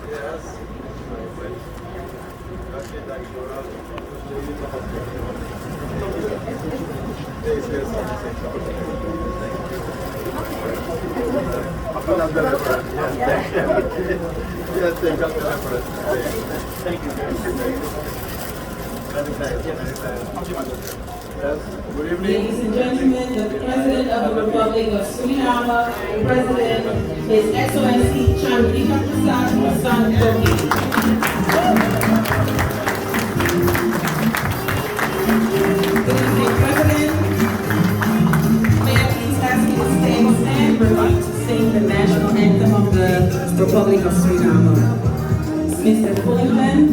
Thank you. Good evening. Ladies and gentlemen, the President of the Republic of Suriname, President, His Excellency Chan Santokhi. Good evening, President. May I please ask you to stay and stand? We're going to sing the national anthem of the Republic of Suriname. Mr. Fullington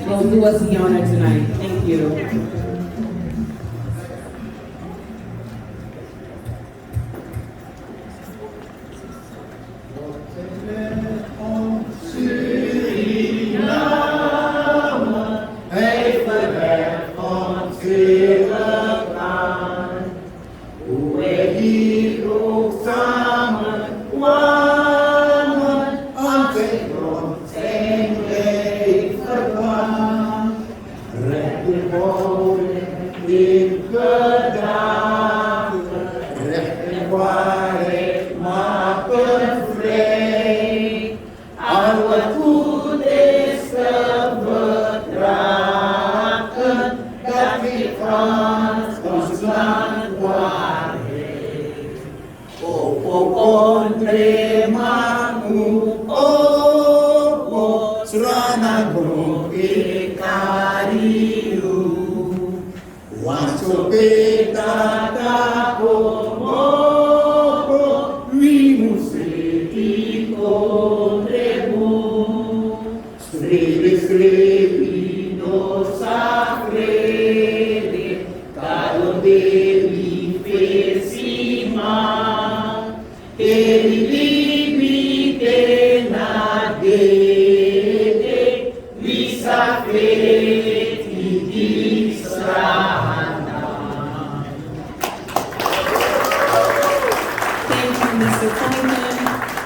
will do us the honor tonight. Thank you.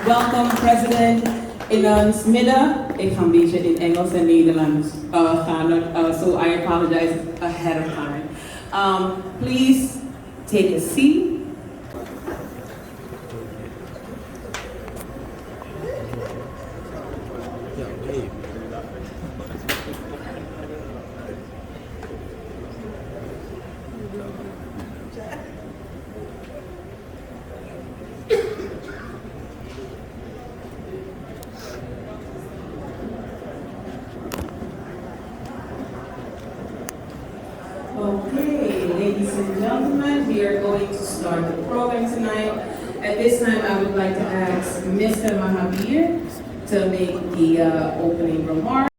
Welcome, President. In ons midden, ik ga een beetje in Engels en Nederlands gaan, so I apologize ahead of time. Please take a seat. Okay, ladies and gentlemen, we are going to start the program tonight. At this time, I would like to ask Mr. Mahabir to make the opening remarks.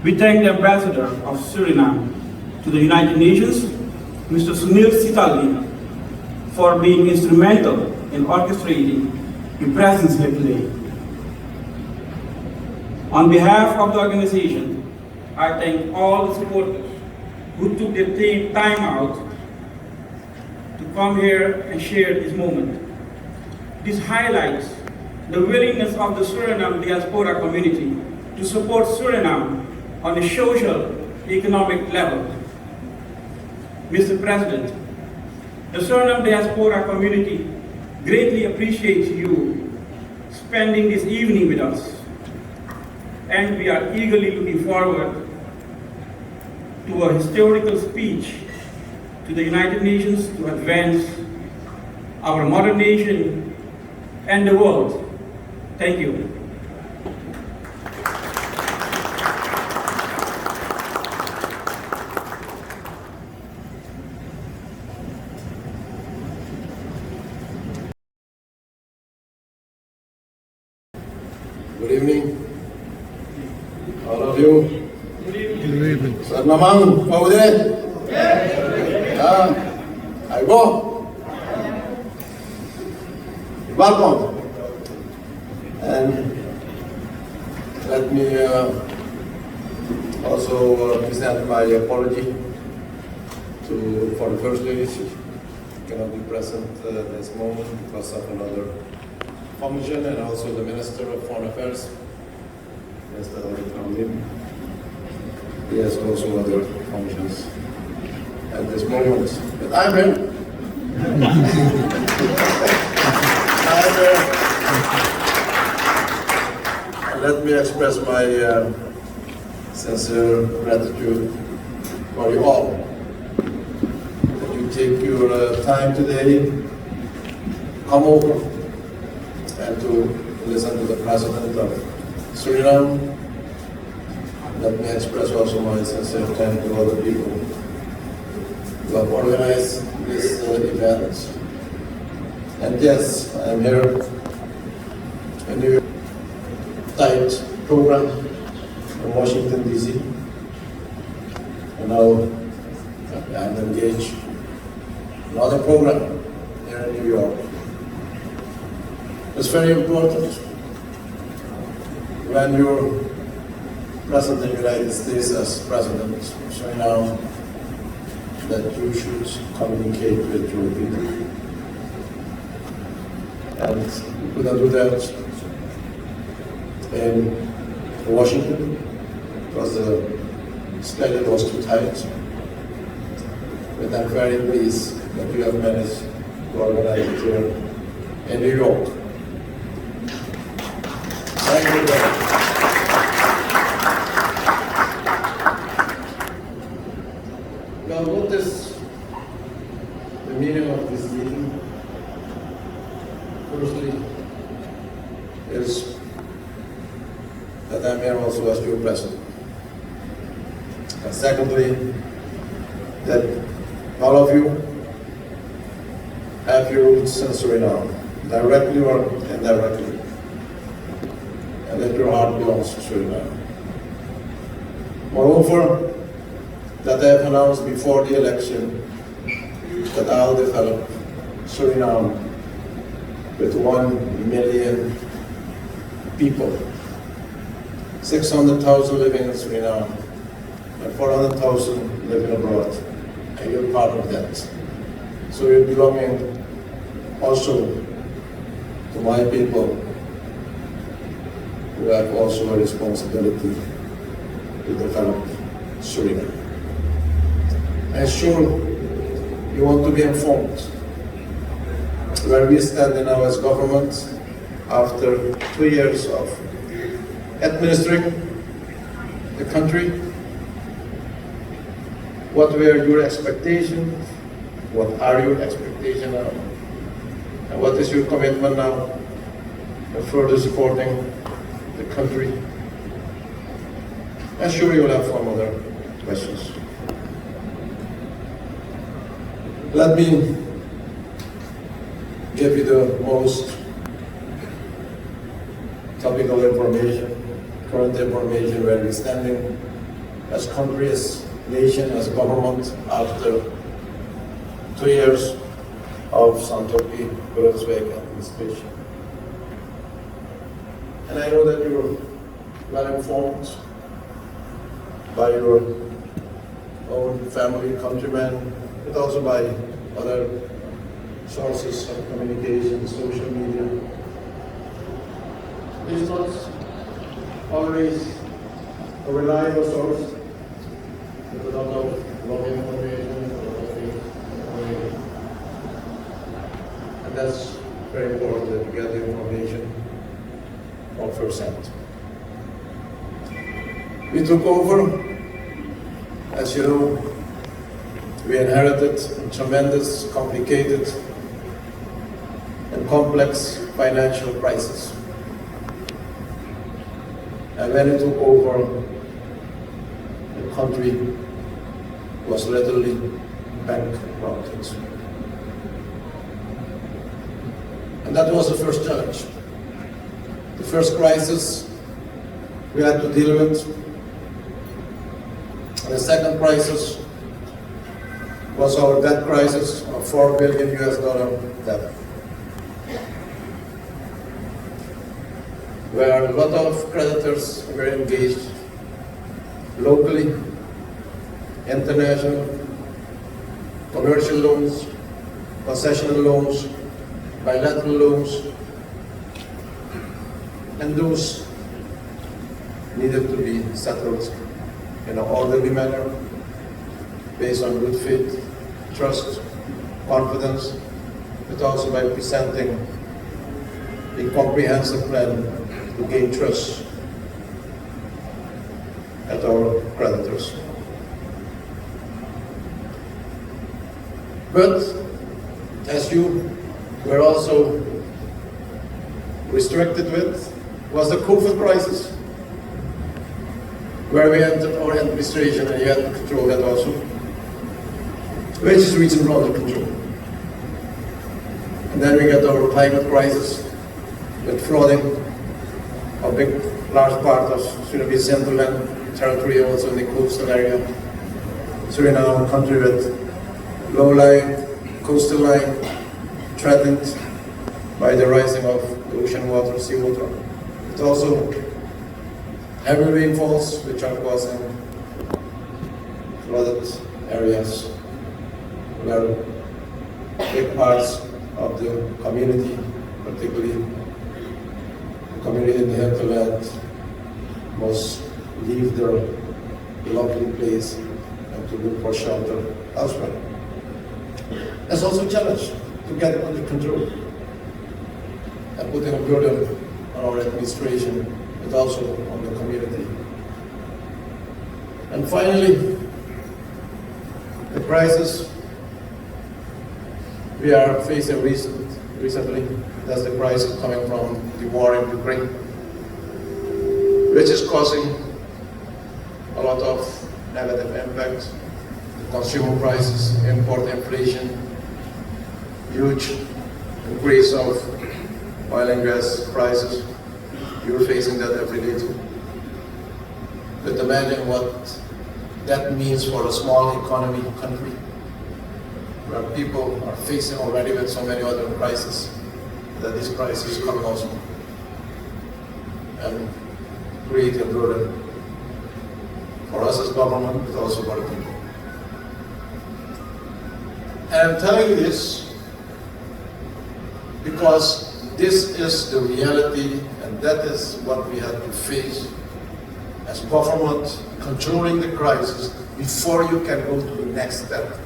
We thank the Ambassador of Suriname to the United Nations, Mr. Sunil Sitali, for being instrumental in orchestrating your presence here today. On behalf of the organization, I thank all the supporters who took their time out to come here and share this moment. This highlights the willingness of the Suriname diaspora community to support Suriname on a social, economic level. Mr. President, the Suriname diaspora community greatly appreciates you spending this evening with us, and we are eagerly looking forward to a historical speech to the United Nations to advance our modern nation and the world. Thank you. Good evening, all of you. Good evening. Sir Namang, Paude. I go. Welcome. And let me also present my apology for the First Lady cannot be present this moment because of another function, and also the Minister of Foreign Affairs, Mr. Lim. He has also other functions at this moment. But I'm here. I'm here. And let me express my sincere gratitude for you all. That you take your time today, come over, and to listen to the President of Suriname. Let me express also my sincere thanks to all the people who have organized this event. And yes, I'm here in New York, tight program in Washington, D.C. And now I'm engaged in another program here in New York. It's very important when you're President of the United States as President of Suriname that you should communicate with your people. And you couldn't do that in Washington because the schedule was too tight. But I'm very pleased that you have managed to organize it here in New York. Thank you very much. Now, what is the meaning of this meeting? Firstly, is that I'm here also as your president. And secondly, that all of you have your roots in Suriname, directly or indirectly, and that your heart belongs to Suriname. Moreover, that I have announced before the election that I'll develop Suriname with 1 million people, 600,000 living in Suriname, and 400,000 living abroad, and you're part of that. So you're belonging also to my people who have also a responsibility to develop Suriname. And sure, you want to be informed where we stand now as government after 2 years of administering the country. What were your expectations? What are your expectations now? And what is your commitment now for further supporting the country? And sure, you will have some other questions. Let me give you the most topical information, current information where we're standing as country, as nation, as government after 2 years of Santokhi administration. And I know that you're well informed by your own family, countrymen, but also by other sources of communication, social media. It's not always a reliable source. There's a lot of wrong information, a lot of fake information. And that's very important that you get the information from first hand. We took over, as you know, we inherited a tremendous, complicated, and complex financial crisis. And when it took over, the country was literally bankrupted. And that was the first challenge. The first crisis we had to deal with. And the second crisis was our debt crisis of $4 billion debt, where a lot of creditors were engaged locally, international, commercial loans, concessional loans, bilateral loans, and those needed to be settled in an orderly manner, based on good faith, trust, confidence, but also by presenting a comprehensive plan to gain trust at our creditors. But as you were also restricted with, was the COVID crisis, where we entered our administration and you had to control that also, which is reasonable under control. And then we get our climate crisis with flooding, a big, large part of Surinamese hinterland territory, also in the coastal area. Suriname, a country with low-lying, coastal line, threatened by the rising of the ocean water, seawater. It's also heavy rainfalls, which are causing flooded areas where big parts of the community, particularly the community in the hinterland, must leave their lovely place and to look for shelter elsewhere. There's also a challenge to get it under control and putting a burden on our administration, but also on the community. And finally, the crisis we are facing recently, that's the crisis coming from the war in Ukraine, which is causing a lot of negative impact. The consumer prices, import inflation, huge increase of oil and gas prices. You're facing that every day too. But imagine what that means for a small economy country, where people are facing already with so many other crises, that this crisis is coming also and create a burden for us as government, but also for the people. And I'm telling you this because this is the reality, and that is what we have to face as government, controlling the crisis before you can go to the next step.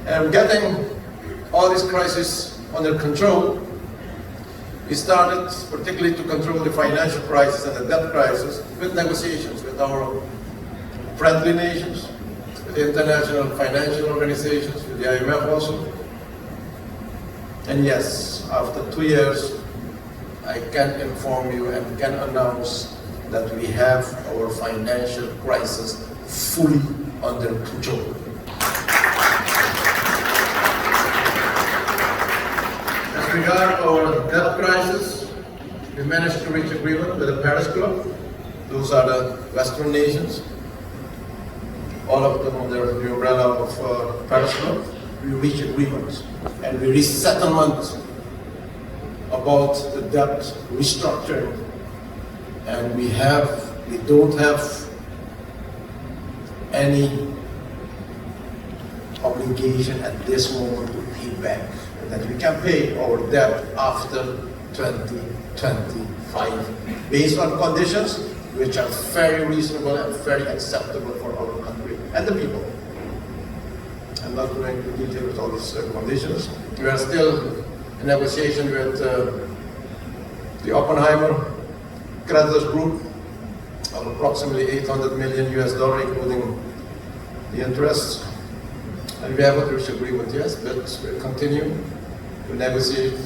And getting all these crises under control, we started particularly to control the financial crisis and the debt crisis with negotiations with our friendly nations, with the international financial organizations, with the IMF also. And yes, after 2 years, I can inform you and can announce that we have our financial crisis fully under control. As regards our debt crisis, we managed to reach agreement with the Paris Club. Those are the Western nations, all of them under the umbrella of Paris Club. We reached agreements and we reached settlement about the debt restructuring, and we don't have any obligation at this moment to pay back, that we can pay our debt after 2025 based on conditions which are very reasonable and very acceptable for our country and the people. I'm not going into detail with all these conditions. We are still in negotiation with the Oppenheimer creditors group of approximately $800 million US, including the interest. And we haven't reached agreement yet, but we'll continue to negotiate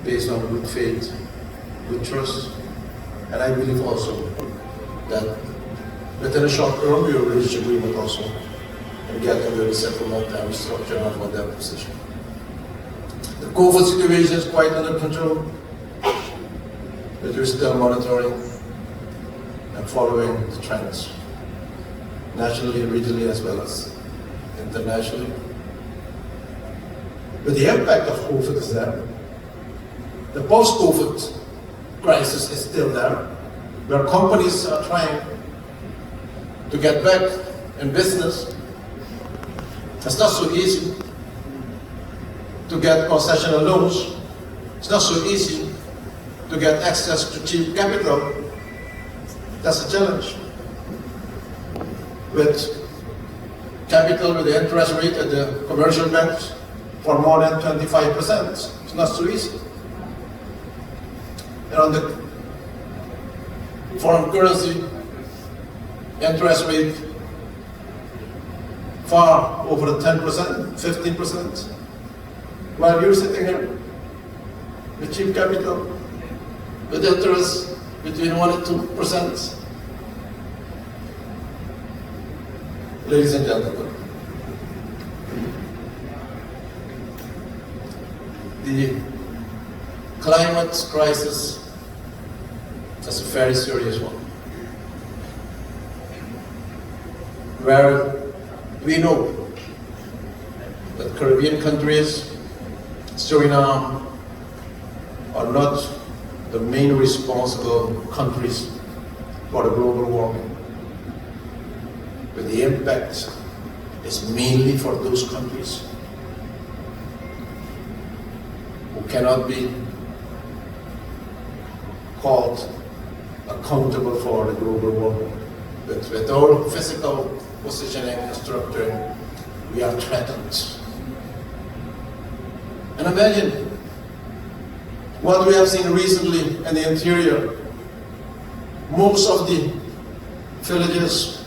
based on good faith, good trust, and I believe also that within a short term we will reach agreement also and get into the settlement and restructuring of our debt position. The COVID situation is quite under control, but we're still monitoring and following the trends, nationally, regionally, as well as internationally. But the impact of COVID is there. The post-COVID crisis is still there, where companies are trying to get back in business. It's not so easy. to get concessional loans. It's not so easy to get access to cheap capital. That's a challenge. With capital with the interest rate at the commercial banks for more than 25%. It's not so easy. And on the foreign currency, interest rate far over 10%, 15%. While you're sitting here with cheap capital, with interest between 1 and 2%. Ladies and gentlemen, the climate crisis is a very serious one, where we know that Caribbean countries, Suriname, are not the main responsible countries for the global warming. But the impact is mainly for those countries who cannot be called accountable for the global warming. But with our physical positioning and structuring, we are threatened. And imagine what we have seen recently in the interior. Most of the villages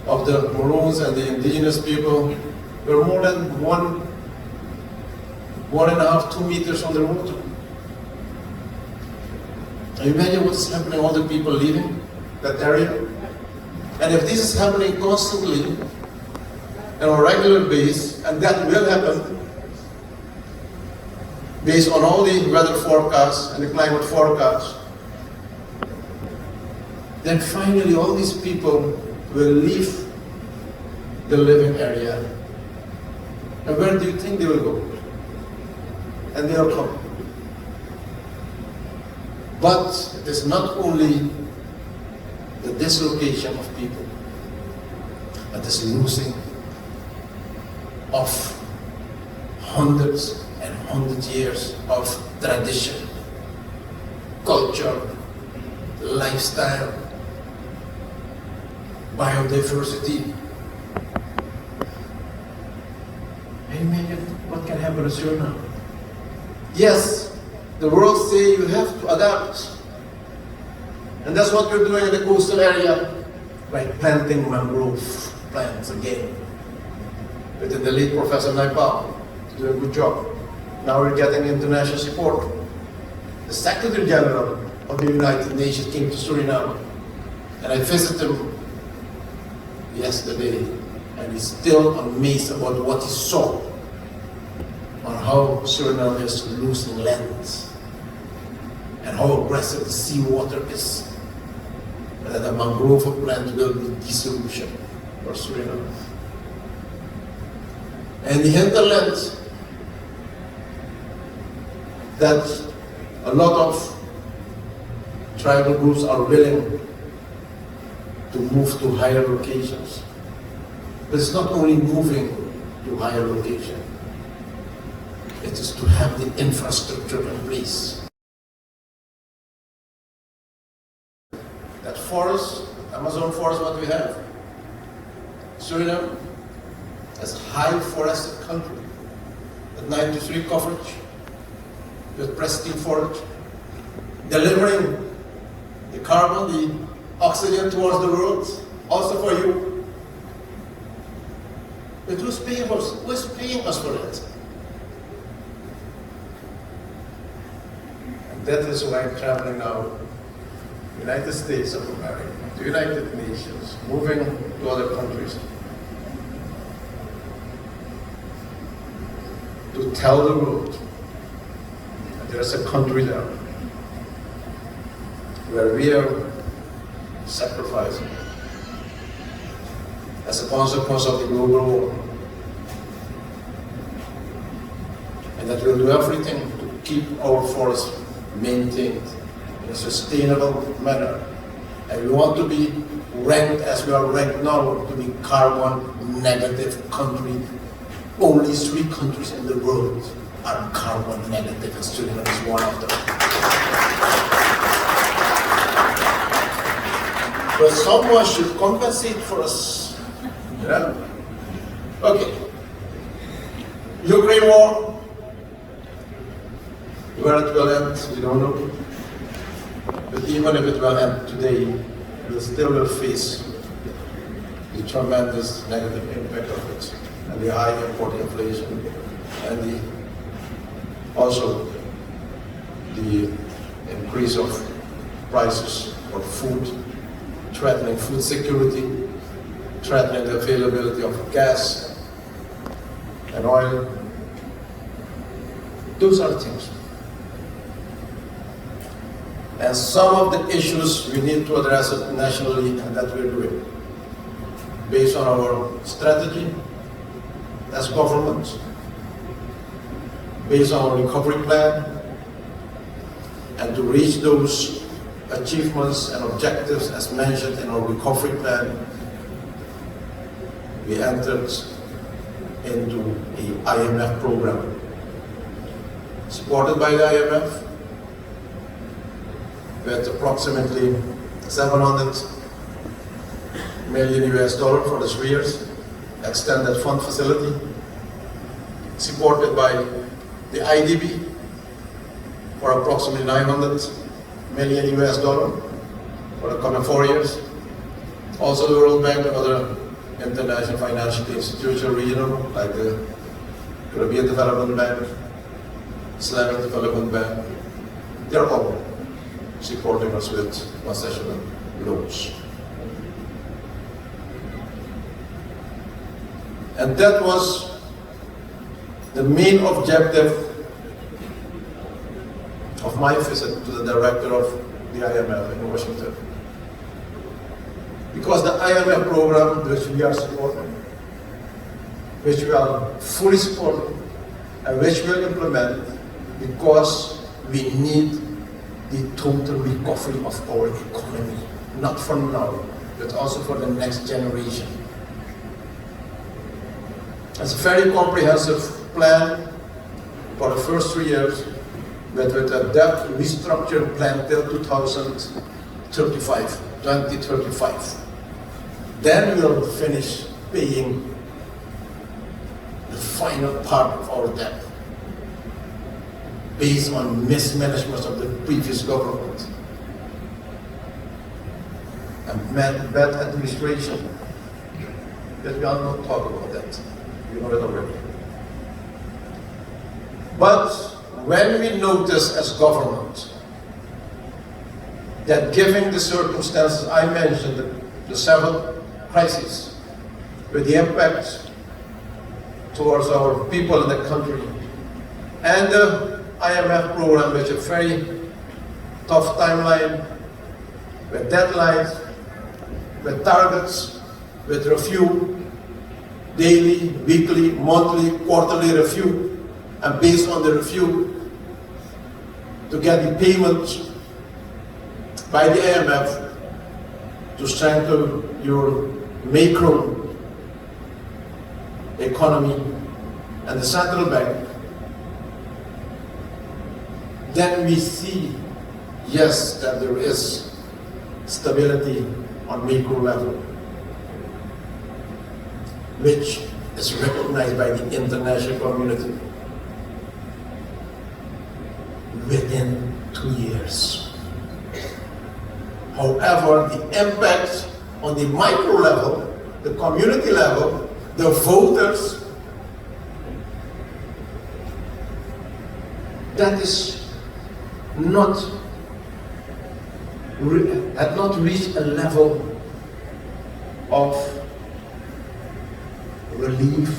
of the Maroons and the indigenous people were more than 1.5, 2 meters from the water. And imagine what's happening, all the people leaving that area. And if this is happening constantly on a regular basis, and that will happen based on all the weather forecasts and the climate forecasts, then finally all these people will leave the living area. And where do you think they will go? And they will come. But it is not only the dislocation of people, but this losing of hundreds and hundreds of years of tradition, culture, lifestyle, biodiversity. Imagine what can happen to Suriname. Yes, the world say you have to adapt. And that's what we're doing in the coastal area, by planting mangrove plants again. With the late Professor Naipal, doing a good job. Now we're getting international support. The Secretary General of the United Nations came to Suriname, and I visited him yesterday, and he's still amazed about what he saw on how Suriname is losing land and how aggressive the seawater is, and that the mangrove plant will be the solution for Suriname. And the hinterland, that a lot of tribal groups are willing to move to higher locations. But it's not only moving to higher location, it is to have the infrastructure in place. That forest, Amazon forest, what we have, Suriname is a high forested country with 93 coverage, with pristine forest, delivering the carbon, the oxygen towards the world, also for you. But who's paying for us? Who's paying us for it? And that is why I'm traveling now, United States of America, the United Nations, moving to other countries, to tell the world that there is a country there where we are sacrificing as a consequence of the global warming, and that we'll do everything to keep our forests maintained in a sustainable manner. And we want to be ranked, as we are ranked now, to be carbon negative country only 3 countries in the world are carbon negative, and Suriname is one of them. But someone should compensate for us. Yeah? Okay. Ukraine war. Where it will end, we don't know. But even if it will end today, we still will face the tremendous negative impact of it, and the high import inflation, and also the increase of prices for food, threatening food security, threatening the availability of gas and oil. Those are things. And some of the issues we need to address it nationally, and that we're doing, based on our strategy as government, based on our recovery plan, and to reach those achievements and objectives as mentioned in our recovery plan, we entered into the IMF program, supported by the IMF, with approximately 700 million US dollar for the 3 years, extended fund facility, supported by the IDB for approximately 900 million US dollar for the coming 4 years. Also the World Bank and other international financial institutions, regional, like the European Development Bank, Islamic Development Bank, they're all supporting us with concessional loans. And that was the main objective of my visit to the director of the IMF in Washington. Because the IMF program, which we are supporting, which we are fully supporting, and which we will implement, because we need the total recovery of our economy, not for now, but also for the next generation. It's a very comprehensive plan for the first 3 years, but with a debt restructuring plan till 2035. Then we'll finish paying the final part of our debt, based on mismanagement of the previous government and bad administration. But we are not talking about that. You know it already. But when we notice as government that given the circumstances I mentioned, the 7 crises, with the impact towards our people in the country, and the IMF program, which is a very tough timeline, with deadlines, with targets, with review, daily, weekly, monthly, quarterly review, and based on the review, to get the payment by the IMF to strengthen your macro economy and the central bank, then we see, yes, that there is stability on macro level, which is recognized by the international community within 2 years. However, the impact on the micro level, the community level, the voters, that is had not reached a level of relief,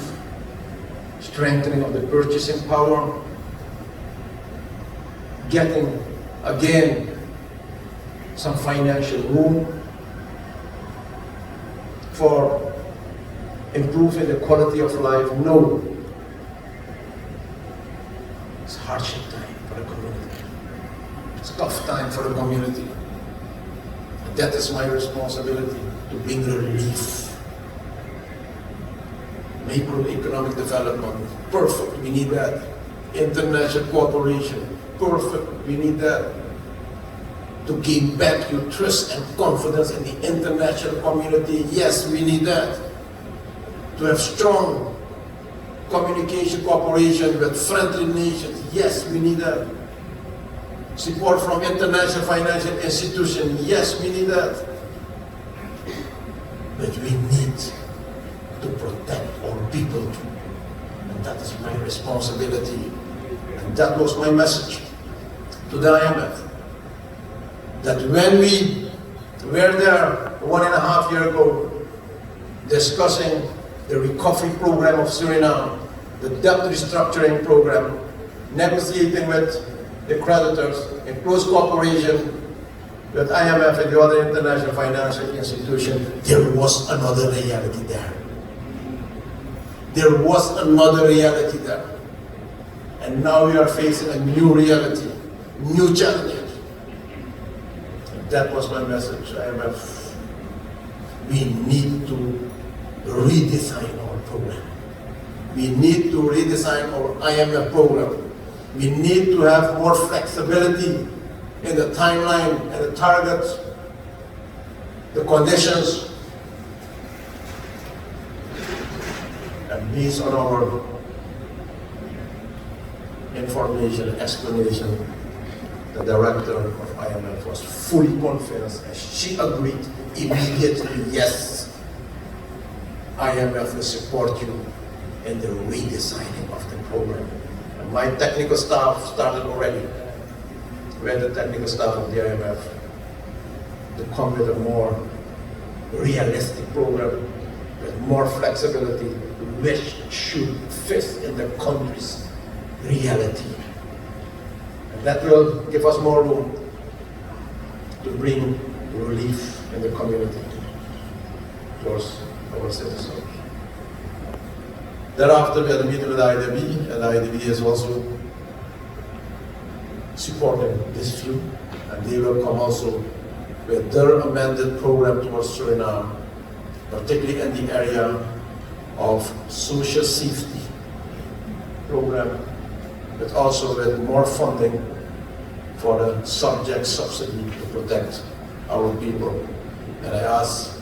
strengthening of the purchasing power, getting again some financial room for improving the quality of life. No. It's hardship time for the community. It's tough time for the community. That is my responsibility, to bring relief. macroeconomic development, perfect, we need that. International cooperation, perfect, we need that. To gain back your trust and confidence in the international community, yes, we need that. To have strong communication, cooperation with friendly nations, yes, we need that. Support from international financial institutions, yes, we need that. But we need to protect our people, and that is my responsibility. And that was my message to the IMF. That when we were there 1.5 years ago, discussing the recovery program of Suriname, the debt restructuring program, negotiating with the creditors in close cooperation with IMF and the other international financial institutions, there was another reality there. There was another reality there. And now we are facing a new reality, new challenges. That was my message, IMF. We need to redesign our program. We need to redesign our IMF program. We need to have more flexibility in the timeline and the targets, the conditions, and based on our information and explanation, the director of IMF was fully convinced, and she agreed immediately, yes, IMF will support you in the redesigning of the program. And my technical staff started already with the technical staff of the IMF to come with a more realistic program with more flexibility, which should fit in the country's reality. And that will give us more room to bring relief in the community towards our citizens. Thereafter, we had a meeting with IDB, and IDB is also supporting this view, and they will come also with their amended program towards Suriname, particularly in the area of social safety program, but also with more funding for the subject subsidy to protect our people. And I ask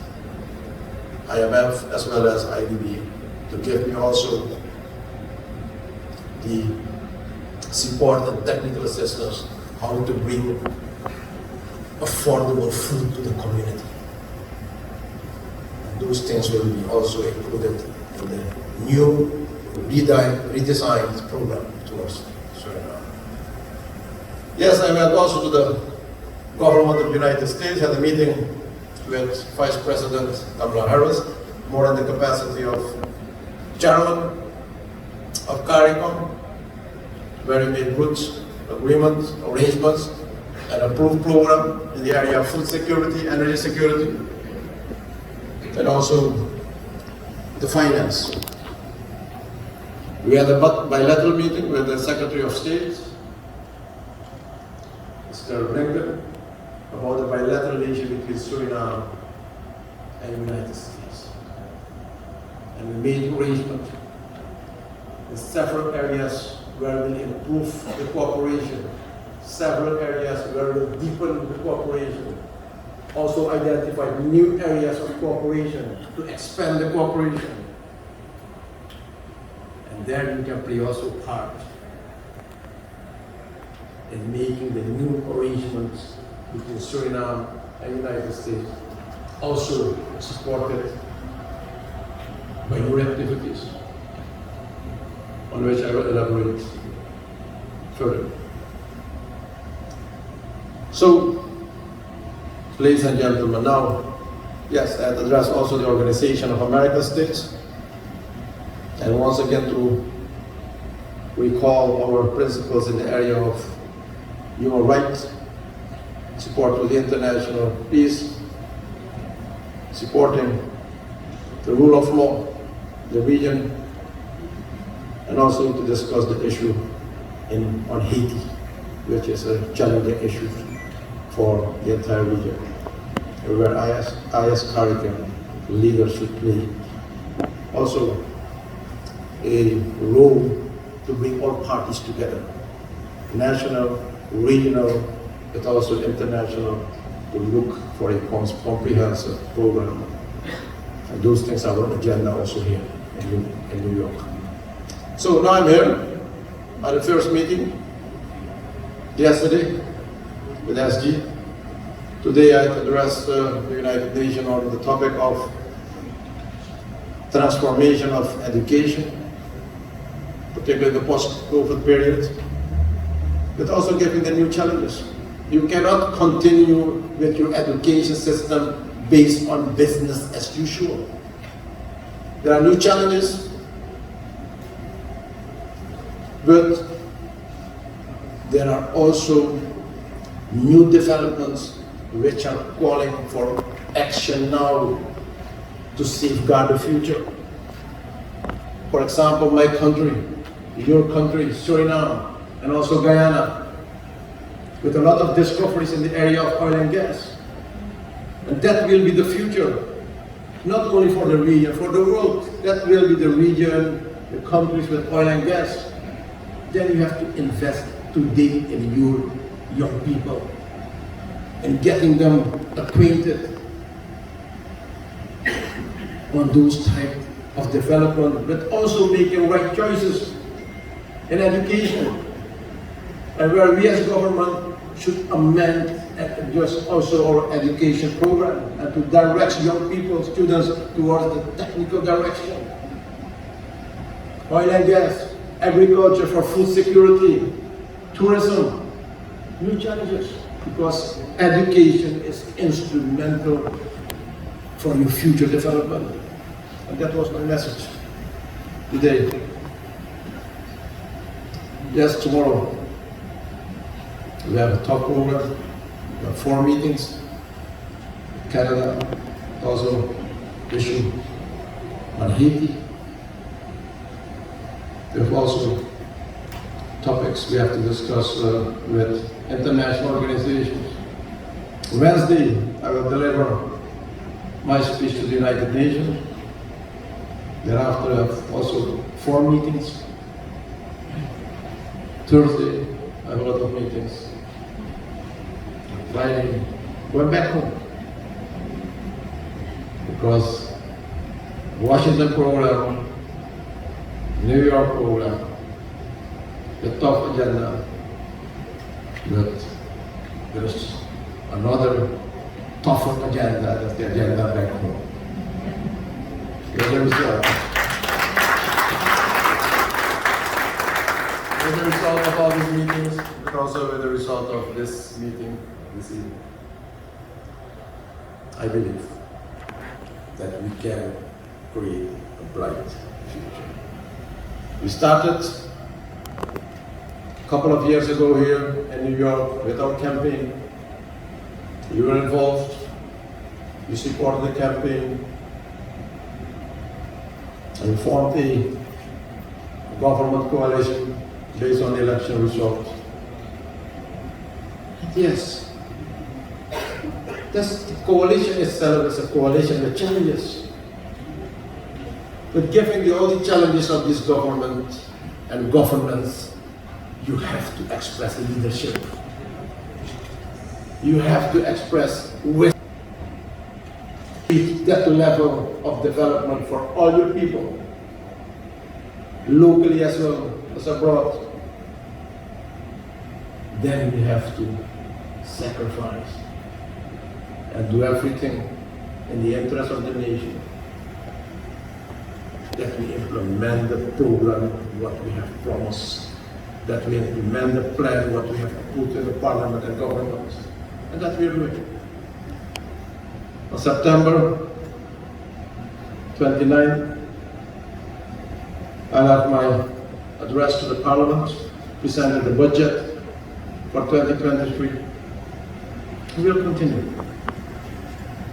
IMF as well as IDB to give me also the support and technical assistance how to bring affordable food to the community. And those things will be also included in the new redesigned program towards Suriname. Yes, I went also to the government of the United States, had a meeting with Vice President Kamala Harris, more in the capacity of chairman of CARICOM, where we made good agreements, arrangements, and approved program in the area of food security, energy security, and also the finance. We had a bilateral meeting with the Secretary of State, Mr. Blinken, about the bilateral relationship between Suriname and the United States. And we made arrangements in several areas where we improve the cooperation, several areas where we deepen the cooperation, also identify new areas of cooperation to expand the cooperation. And there we can play also part in making the new arrangements between Suriname and the United States, also supported by your activities, on which I will elaborate further. So, ladies and gentlemen, now, yes, I address also the Organization of American States, and once again to recall our principles in the area of human rights, support for the international peace, supporting the rule of law, the region, and also to discuss the issue on Haiti, which is a challenging issue for the entire region, where IS CARICOM leaders should play also a role to bring all parties together, national, regional, but also international, to look for a comprehensive program. And those things are on the agenda also here in New York. So now I'm here at the first meeting yesterday with SG. Today I addressed the United Nations on the topic of transformation of education, particularly the post-COVID period, but also giving the new challenges. You cannot continue with your education system based on business as usual. There are new challenges, but there are also new developments which are calling for action now to safeguard the future. For example, my country, your country, Suriname, and also Guyana, with a lot of discoveries in the area of oil and gas. And that will be the future, not only for the region, for the world. That will be the region, the countries with oil and gas. Then you have to invest today in your young people and getting them acquainted on those type of development, but also making right choices in education. And where we as government should amend and adjust also our education program and to direct young people, students towards the technical direction. Oil and gas, agriculture for food security, tourism, new challenges, because education is instrumental for your future development. And that was my message today. Yes, tomorrow we have a top program. We have 4 meetings. Canada also issue on Haiti. We have also topics we have to discuss with international organizations. Wednesday, I will deliver my speech to the United Nations. Thereafter, I have also 4 meetings. Thursday, I have a lot of meetings. Friday, going back home. Because Washington program, New York program, the top agenda, but there's another tougher agenda, that's the agenda back home. As a result of all these meetings, but also with the result of this meeting this evening, I believe that we can create a bright future. We started a couple of years ago here in New York with our campaign. You were involved, you supported the campaign, and we formed a government coalition based on the election results. Yes, this coalition itself is a coalition with challenges. But given all the challenges of this government and governance, you have to express leadership. You have to express with that level of development for all your people, locally as well as abroad. Then we have to sacrifice and do everything in the interest of the nation, that we implement the program, what we have promised, that we implement the plan, what we have put in the parliament and government, and that we are doing. On September 29th, I'll have my address to the parliament, presenting the budget for 2023. We will continue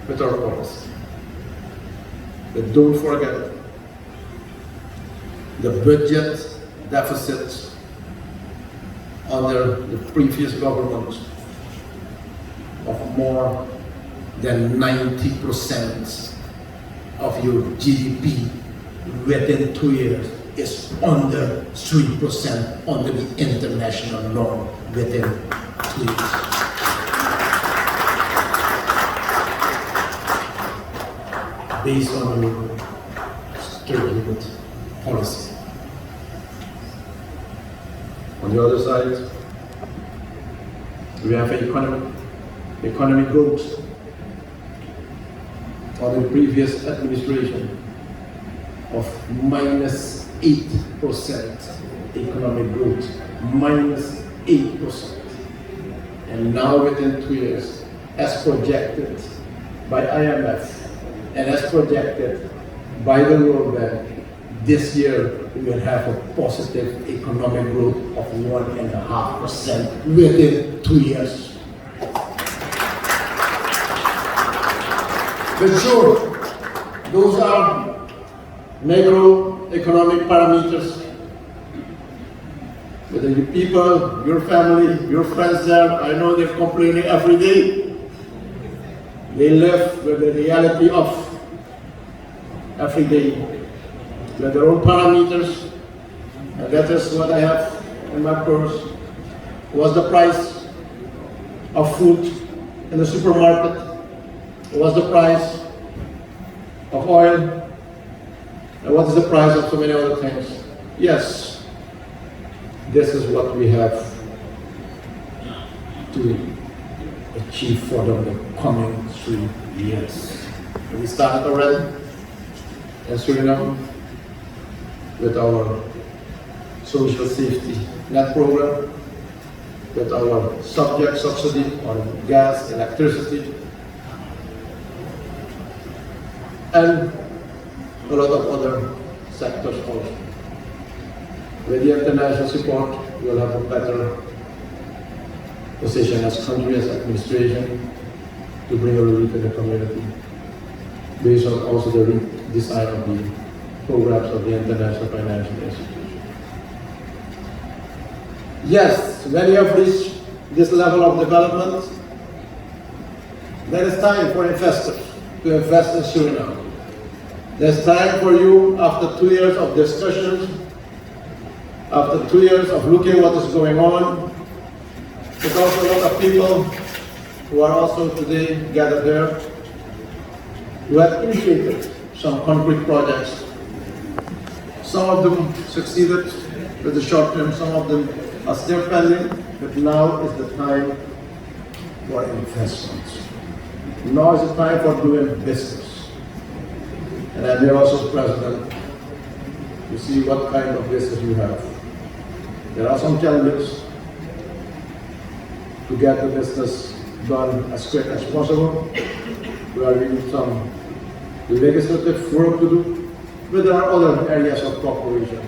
with our policy. But don't forget, the budget deficit under the previous government of more than 90% of your GDP within 2 years is under 3% under the international norm within 2 years. Based on your trade limit policy. On the other side, we have economic growth. On the previous administration of -8% economic growth, -8%. And now within 2 years, as projected by IMF and as projected by the World Bank, this year we will have a positive economic growth of 1.5% within 2 years. But sure, those are macroeconomic parameters. Whether you people, your family, your friends there, I know they're complaining every day. They live with the reality of every day, with their own parameters, and that is what I have in my purse. What's the price of food in the supermarket? What's the price of oil? And what is the price of so many other things? Yes, this is what we have to achieve for the coming 3 years. We started already in Suriname with our social safety net program, with our subject subsidy on gas, electricity, and a lot of other sectors also. With the international support, we'll have a better position as country, as administration, to bring a relief in the community, based on also the redesign of the programs of the international financial institution. Yes, when you have reached this level of development, then it's time for investors to invest in Suriname. There's time for you, after 2 years of discussions, after 2 years of looking what is going on, there's also a lot of people who are also today gathered there, who have initiated some concrete projects. Some of them succeeded with the short term, some of them are still pending, but now is the time for investments. Now is the time for doing business. And I'm here also as president to see what kind of business you have. There are some challenges to get the business done as quick as possible. We are doing some legislative work to do, but there are other areas of cooperation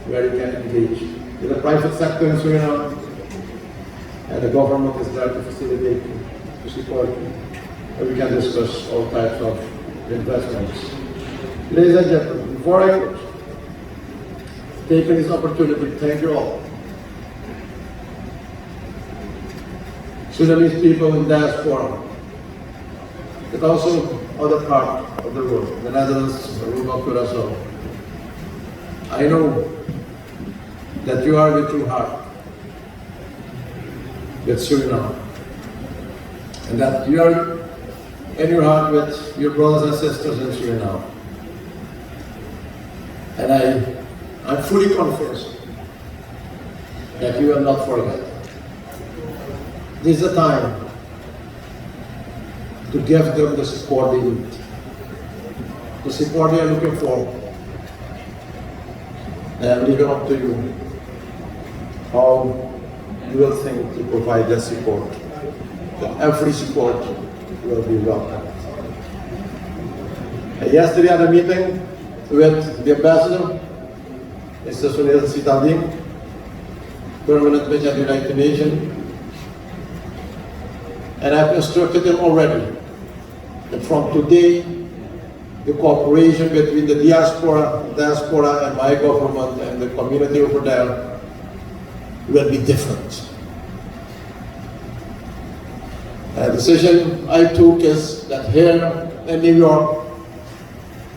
where you can engage with the private sector in Suriname, and the government is there to facilitate, to support, and we can discuss all types of investments. Ladies and gentlemen, before I close, taking this opportunity, thank you all. Sudanese people in diaspora, but also other parts of the world, the Netherlands, Aruba, Curaçao. I know that you are with your heart with Suriname, and that you are in your heart with your brothers and sisters in Suriname. And I'm fully convinced that you will not forget. This is a time to give them the support they need, the support they are looking for. And I'm leaving up to you how you will think to provide that support. That every support will be welcome. And yesterday I had a meeting with the ambassador, Mr. Singham, permanent mission at the United Nations, and I've instructed him already that from today, the cooperation between the diaspora and my government and the community over there will be different. A decision I took is that here in New York,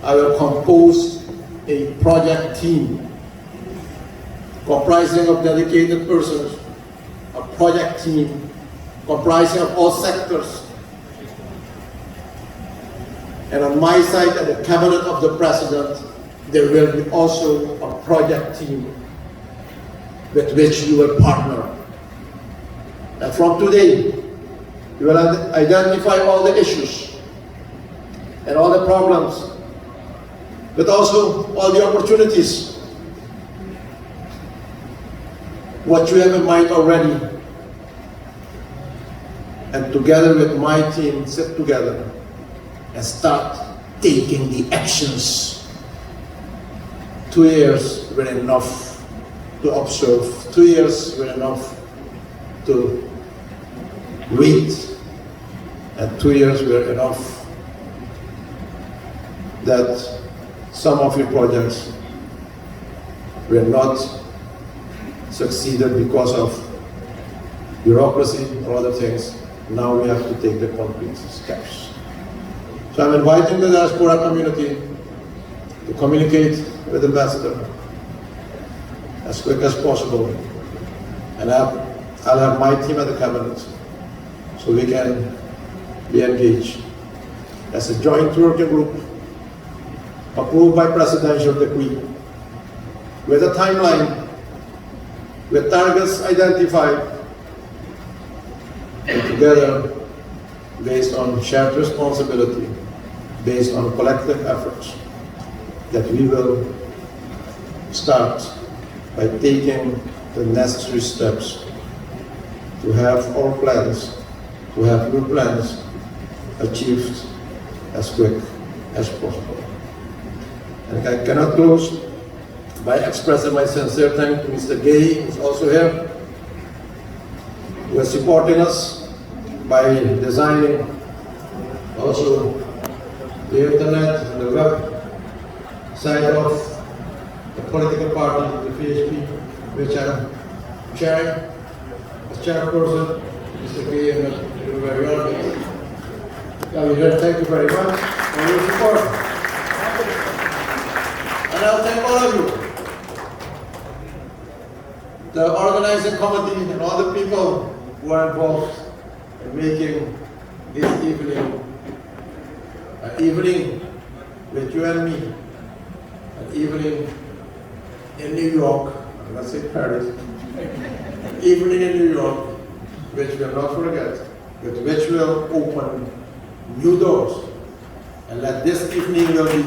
I will compose a project team comprising of dedicated persons, a project team comprising of all sectors. And on my side, at the cabinet of the president, there will be also a project team with which we will partner. And from today, we will identify all the issues and all the problems, but also all the opportunities. What you have in mind already. And together with my team, sit together and start taking the actions. 2 years were enough to observe. 2 years were enough to read. And 2 years were enough that some of your projects were not succeeded because of bureaucracy or other things. Now we have to take the concrete steps. So I'm inviting the diaspora community to communicate with the ambassador as quick as possible. And I'll have my team at the cabinet so we can be engaged as a joint working group approved by presidential decree with a timeline, with targets identified, and together, based on shared responsibility, based on collective efforts, that we will start by taking the necessary steps to have our plans, to have new plans achieved as quick as possible. And I cannot close by expressing my sincere thanks to Mr. Gay, who is also here, who is supporting us by designing also the internet and the web side of the political party, the PHP, which I'm chairing as chairperson. Mr. Gay, and you're very welcome. Thank you very much for your support. And I'll thank all of you, the organizing committee and all the people who are involved in making this evening an evening with you and me, an evening in New York, let's say Paris, an evening in New York, which we'll not forget, with which will open new doors. And that this evening will be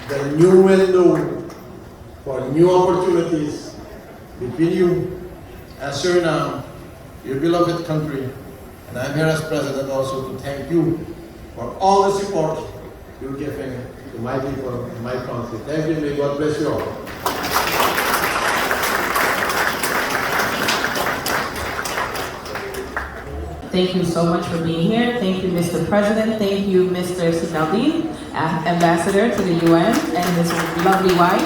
the new window for new opportunities between you and Suriname, your beloved country. And I'm here as president also to thank you for all the support you're giving to my people and my country. Thank you, may God bless you all. Thank you so much for being here. Thank you, Mr. President. Thank you, Mr. Singham, Ambassador to the UN, and his lovely wife,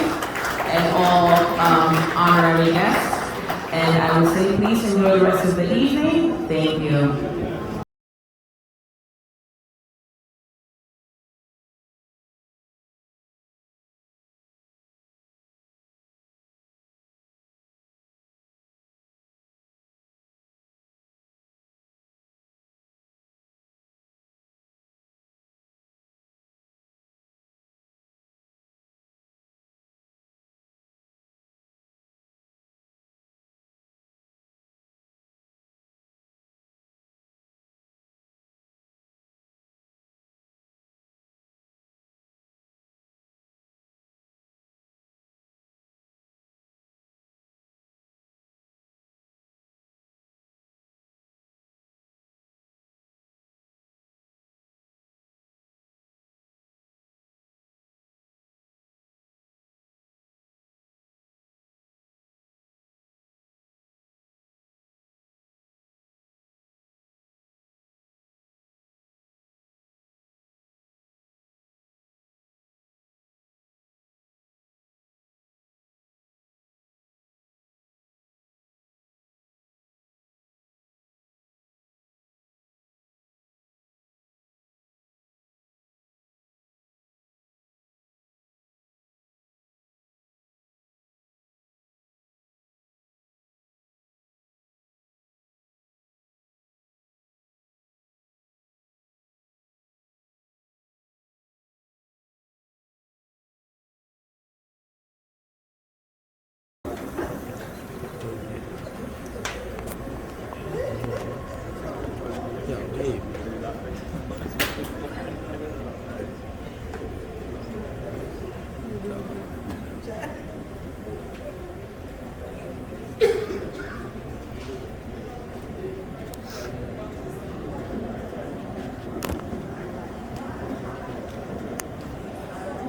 and all honorary guests. And I will say, please enjoy the rest of the evening. Thank you.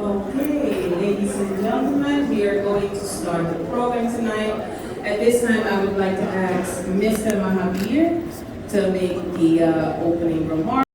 Okay, ladies and gentlemen, we are going to start the program tonight. At this time, I would like to ask Mr. Mahabir to make the opening remarks.